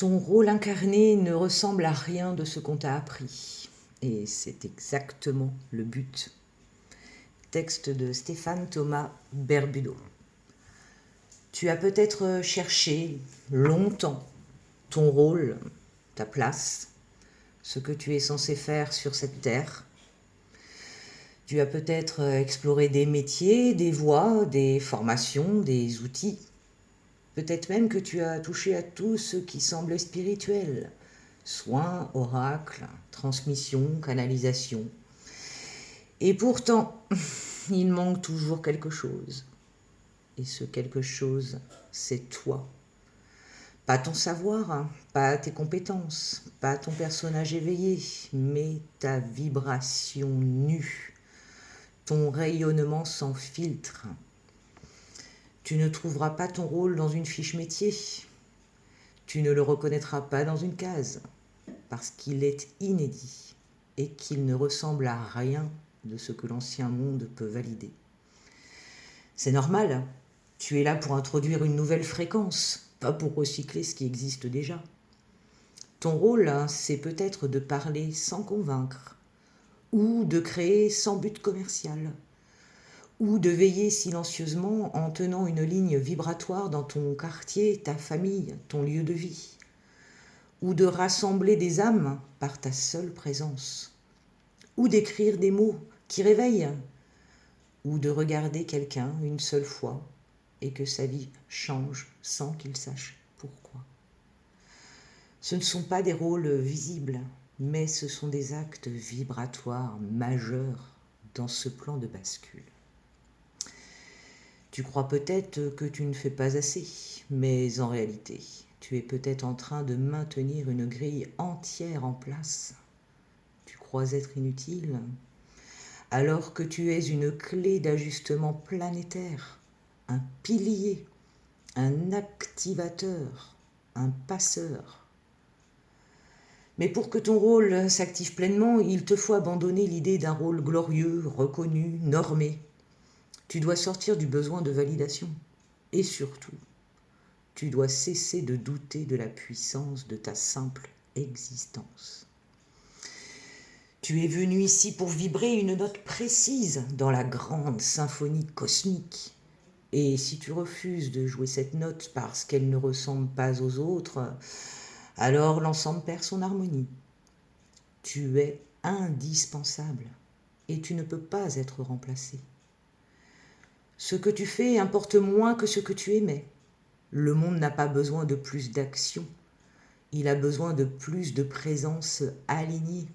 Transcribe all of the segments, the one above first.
Ton rôle incarné ne ressemble à rien de ce qu'on t'a appris. Et c'est exactement le but. Texte de Stéphane Thomas Berbudo. Tu as peut-être cherché longtemps ton rôle, ta place, ce que tu es censé faire sur cette terre. Tu as peut-être exploré des métiers, des voies, des formations, des outils. Peut-être même que tu as touché à tout ce qui semblait spirituel. Soins, oracles, transmission, canalisation. Et pourtant, il manque toujours quelque chose. Et ce quelque chose, c'est toi. Pas ton savoir, pas tes compétences, pas ton personnage éveillé, mais ta vibration nue, ton rayonnement sans filtre. Tu ne trouveras pas ton rôle dans une fiche métier. Tu ne le reconnaîtras pas dans une case, parce qu'il est inédit et qu'il ne ressemble à rien de ce que l'ancien monde peut valider. C'est normal, tu es là pour introduire une nouvelle fréquence, pas pour recycler ce qui existe déjà. Ton rôle, c'est peut-être de parler sans convaincre, ou de créer sans but commercial, ou de veiller silencieusement en tenant une ligne vibratoire dans ton quartier, ta famille, ton lieu de vie, ou de rassembler des âmes par ta seule présence, ou d'écrire des mots qui réveillent, ou de regarder quelqu'un une seule fois et que sa vie change sans qu'il sache pourquoi. Ce ne sont pas des rôles visibles, mais ce sont des actes vibratoires majeurs dans ce plan de bascule. Tu crois peut-être que tu ne fais pas assez, mais en réalité, tu es peut-être en train de maintenir une grille entière en place. Tu crois être inutile, alors que tu es une clé d'ajustement planétaire, un pilier, un activateur, un passeur. Mais pour que ton rôle s'active pleinement, il te faut abandonner l'idée d'un rôle glorieux, reconnu, normé. Tu dois sortir du besoin de validation. Et surtout, tu dois cesser de douter de la puissance de ta simple existence. Tu es venu ici pour vibrer une note précise dans la grande symphonie cosmique. Et si tu refuses de jouer cette note parce qu'elle ne ressemble pas aux autres, alors l'ensemble perd son harmonie. Tu es indispensable et tu ne peux pas être remplacé. Ce que tu fais importe moins que ce que tu émets. Le monde n'a pas besoin de plus d'action, il a besoin de plus de présence alignée,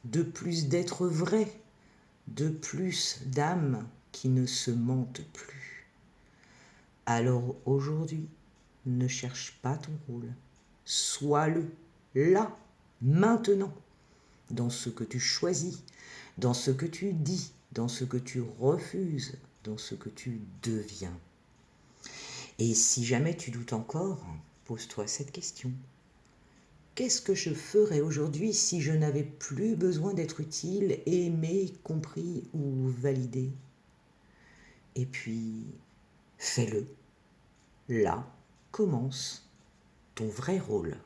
de plus d'être vrai, de plus d'âme qui ne se mentent plus. Alors aujourd'hui, ne cherche pas ton rôle, sois-le, là, maintenant, dans ce que tu choisis, dans ce que tu dis, dans ce que tu refuses, dans ce que tu deviens. Et si jamais tu doutes encore, pose-toi cette question. Qu'est-ce que je ferais aujourd'hui si je n'avais plus besoin d'être utile, aimé, compris ou validé? Et puis, fais-le. Là commence ton vrai rôle.